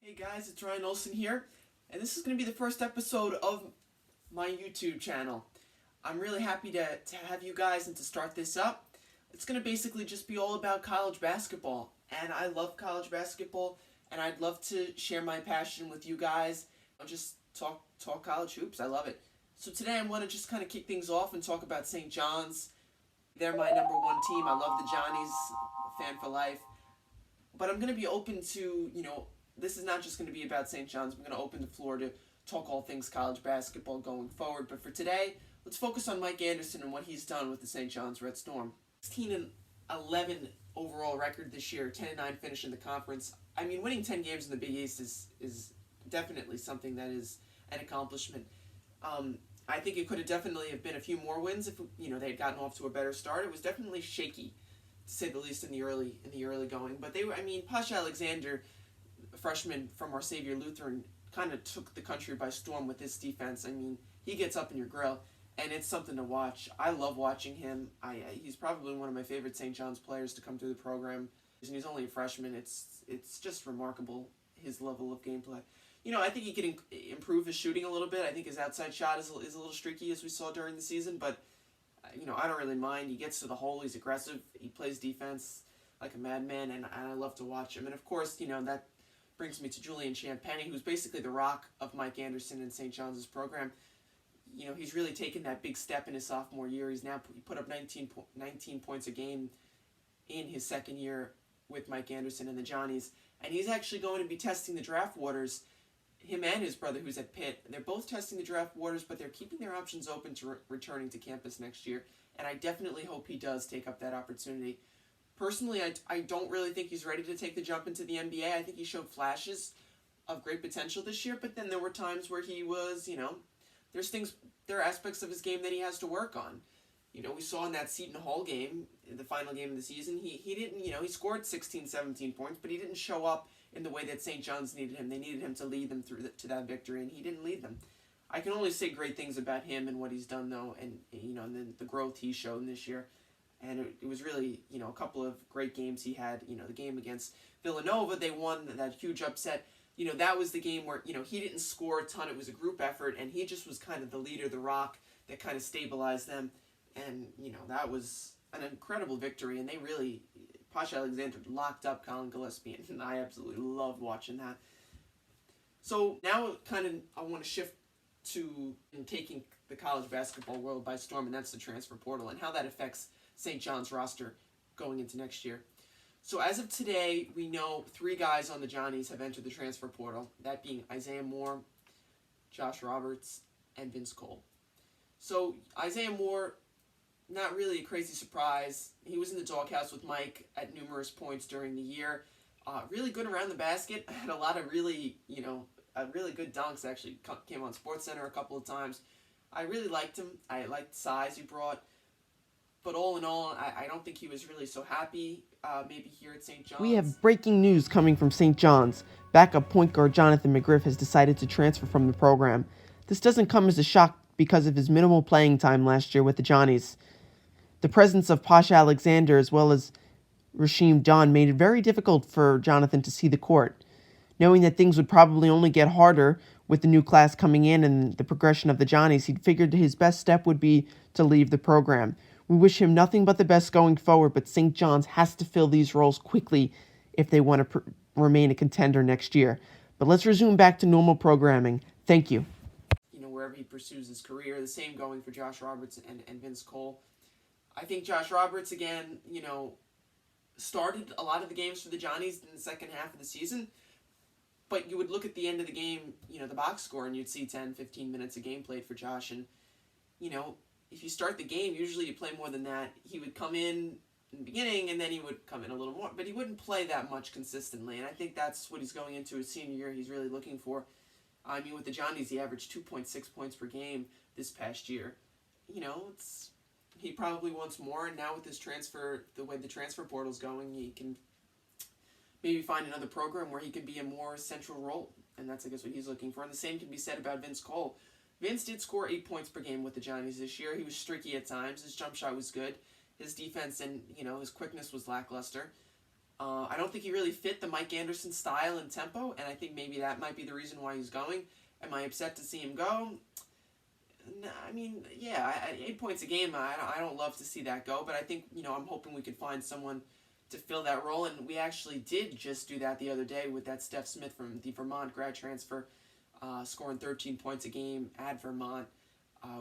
Hey guys, it's Ryan Olson here, and this is going to be the first episode of my YouTube channel. I'm really happy to have you guys and to start this up. It's going to basically just be all about college basketball, and I love college basketball, and I'd love to share my passion with you guys. I'll just talk college hoops. I love it. So today I want to just kind of kick things off and talk about St. John's. They're my number one team. I love the Johnnies, fan for life. But I'm going to be open to, this is not just going to be about St. John's. I'm going to open the floor to talk all things college basketball going forward. But for today, let's focus on Mike Anderson and what he's done with the St. John's Red Storm. 16-11 overall record this year, 10-9 finish in the conference. I mean, winning 10 games in the Big East is definitely something that is an accomplishment. I think it could have definitely have been a few more wins if they had gotten off to a better start. It was definitely shaky, to say the least, in the early going. But Posh Alexander, a freshman from our Savior Lutheran, kind of took the country by storm with his defense. I mean, he gets up in your grill, and it's something to watch. I love watching him. He's probably one of my favorite St. John's players to come through the program. And he's only a freshman. It's just remarkable, his level of gameplay. I think he could improve his shooting a little bit. I think his outside shot is a little streaky, as we saw during the season, but I don't really mind. He gets to the hole. He's aggressive. He plays defense like a madman, and I love to watch him. And, of course, that brings me to Julian, who's basically the rock of Mike Anderson in St. John's program. He's really taken that big step in his sophomore year. He put up 19 points a game in his second year with Mike Anderson and the Johnnies. And he's actually going to be testing the draft waters. Him and his brother, who's at Pitt, they're both testing the draft waters, but they're keeping their options open to returning to campus next year. And I definitely hope he does take up that opportunity. Personally, I don't really think he's ready to take the jump into the NBA. I think he showed flashes of great potential this year, but then there were times where he was, there are aspects of his game that he has to work on. We saw in that Seton Hall game, the final game of the season, he didn't, he scored 16, 17 points, but he didn't show up in the way that St. John's needed him. They needed him to lead them to that victory, and he didn't lead them. I can only say great things about him and what he's done, though, and and the growth he's shown this year. And it was really, a couple of great games he had. The game against Villanova, they won that huge upset. That was the game where, he didn't score a ton. It was a group effort, and he just was kind of the leader, the rock that kind of stabilized them. And, that was an incredible victory, and they really, Posh Alexander locked up Colin Gillespie, and I absolutely loved watching that. So now I want to shift to taking the college basketball world by storm, and that's the transfer portal and how that affects St. John's roster going into next year. So as of today, we know 3 guys on the Johnnies have entered the transfer portal, that being Isaiah Moore, Josh Roberts, and Vince Cole. So Isaiah Moore, not really a crazy surprise. He was in the doghouse with Mike at numerous points during the year. Really good around the basket. Had a lot of really good dunks, actually. Came on SportsCenter a couple of times. I really liked him. I liked the size he brought. But all in all, I don't think he was really so happy maybe here at St. John's. We have breaking news coming from St. John's. Backup point guard Jonathan Mcgriff has decided to transfer from the program. This doesn't come as a shock because of his minimal playing time last year with the Johnnies. The presence of Posh Alexander as well as Rasheem Dunn made it very difficult for Jonathan to see the court. Knowing that things would probably only get harder with the new class coming in and the progression of the Johnnies, he figured his best step would be to leave the program. We wish him nothing but the best going forward, but St. John's has to fill these roles quickly if they want to remain a contender next year. But let's resume back to normal programming. Thank you. Wherever he pursues his career. The same going for Josh Roberts and Vince Cole. I think Josh Roberts, again, started a lot of the games for the Johnnies in the second half of the season. But you would look at the end of the game, the box score, and you'd see 10, 15 minutes of game played for Josh. And, if you start the game, usually you play more than that. He would come in the beginning, and then he would come in a little more. But he wouldn't play that much consistently. And I think that's what he's going into his senior year he's really looking for. With the Johnnies, he averaged 2.6 points per game this past year. He probably wants more, and now with this transfer, the way the transfer portal's going, he can maybe find another program where he can be a more central role. And that's, I guess, what he's looking for. And the same can be said about Vince Cole. Vince did score 8 points per game with the Johnnies this year. He was streaky at times. His jump shot was good. His defense and, his quickness was lackluster. I don't think he really fit the Mike Anderson style and tempo, and I think maybe that might be the reason why he's going. Am I upset to see him go? No, I mean, yeah, 8 points a game, I don't love to see that go, but I think, I'm hoping we could find someone to fill that role, and we actually did just do that the other day with that Steph Smith from the Vermont grad transfer, scoring 13 points a game at Vermont.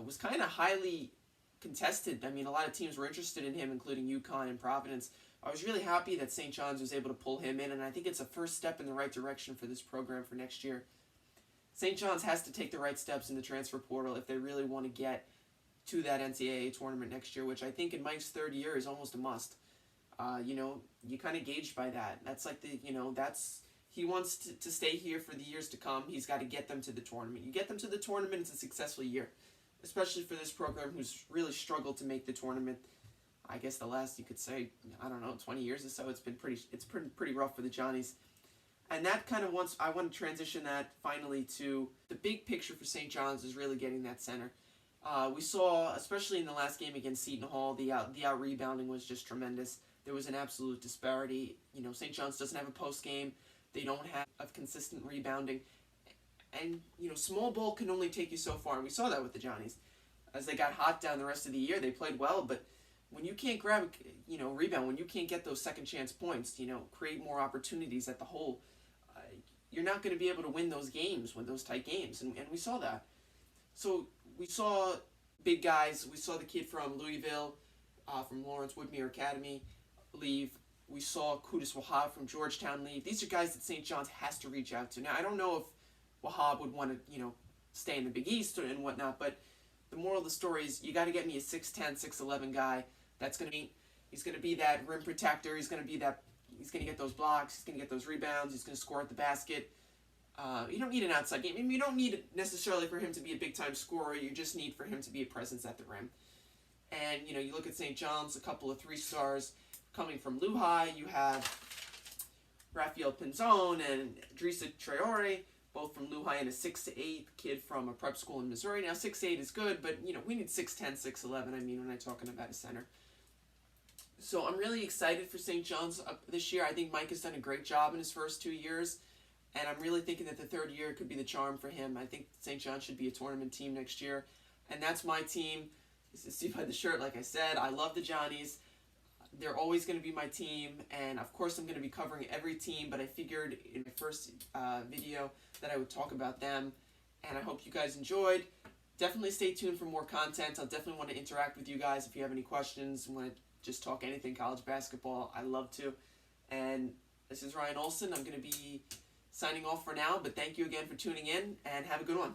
Was kind of highly contested. I mean, a lot of teams were interested in him, including UConn and Providence. I was really happy that St. John's was able to pull him in, and I think it's a first step in the right direction for this program for next year. St. John's has to take the right steps in the transfer portal if they really want to get to that NCAA tournament next year, which I think in Mike's third year is almost a must. You kind of gauged by that. That's like he wants to stay here for the years to come. He's got to get them to the tournament. You get them to the tournament, it's a successful year, especially for this program who's really struggled to make the tournament. I guess the last, you could say, 20 years or so, it's been pretty rough for the Johnnies. And that kind of I want to transition that finally to the big picture for St. John's is really getting that center. We saw, especially in the last game against Seton Hall, the out rebounding was just tremendous. There was an absolute disparity. St. John's doesn't have a post game. They don't have a consistent rebounding. And, small ball can only take you so far. And we saw that with the Johnnies. As they got hot down the rest of the year, they played well. But when you can't grab, rebound, when you can't get those second chance points, create more opportunities at the hole, you're not going to be able to win those games, those tight games. And we saw that. So we saw big guys. We saw the kid from Louisville, from Lawrence Woodmere Academy, leave. We saw Qudus Wahab from Georgetown leave. These are guys that St. John's has to reach out to. Now, I don't know if Wahab would want to, stay in the Big East and whatnot, but the moral of the story is you got to get me a 6'10", 6'11" guy that's going to be, he's going to be that rim protector. He's going to get those blocks. He's going to get those rebounds. He's going to score at the basket. You don't need an outside game. I mean, you don't need it necessarily for him to be a big-time scorer. You just need for him to be a presence at the rim. And, you look at St. John's, a couple of 3-stars coming from Lehigh. You have Rafael Pinzon and Drisa Traore, both from Lehigh, and a 6'8" kid from a prep school in Missouri. Now, 6'8" is good, but, we need 6'10", 6'11", when I'm talking about a center. So I'm really excited for St. John's this year. I think Mike has done a great job in his first 2 years, and I'm really thinking that the third year could be the charm for him. I think St. John's should be a tournament team next year, and that's my team. You can see by the shirt, like I said, I love the Johnnies. They're always going to be my team, and of course I'm going to be covering every team, but I figured in my first video that I would talk about them, and I hope you guys enjoyed. Definitely stay tuned for more content. I'll definitely want to interact with you guys if you have any questions, want to just talk anything college basketball. I love to. And this is Ryan Olson. I'm going to be signing off for now, but thank you again for tuning in, and have a good one.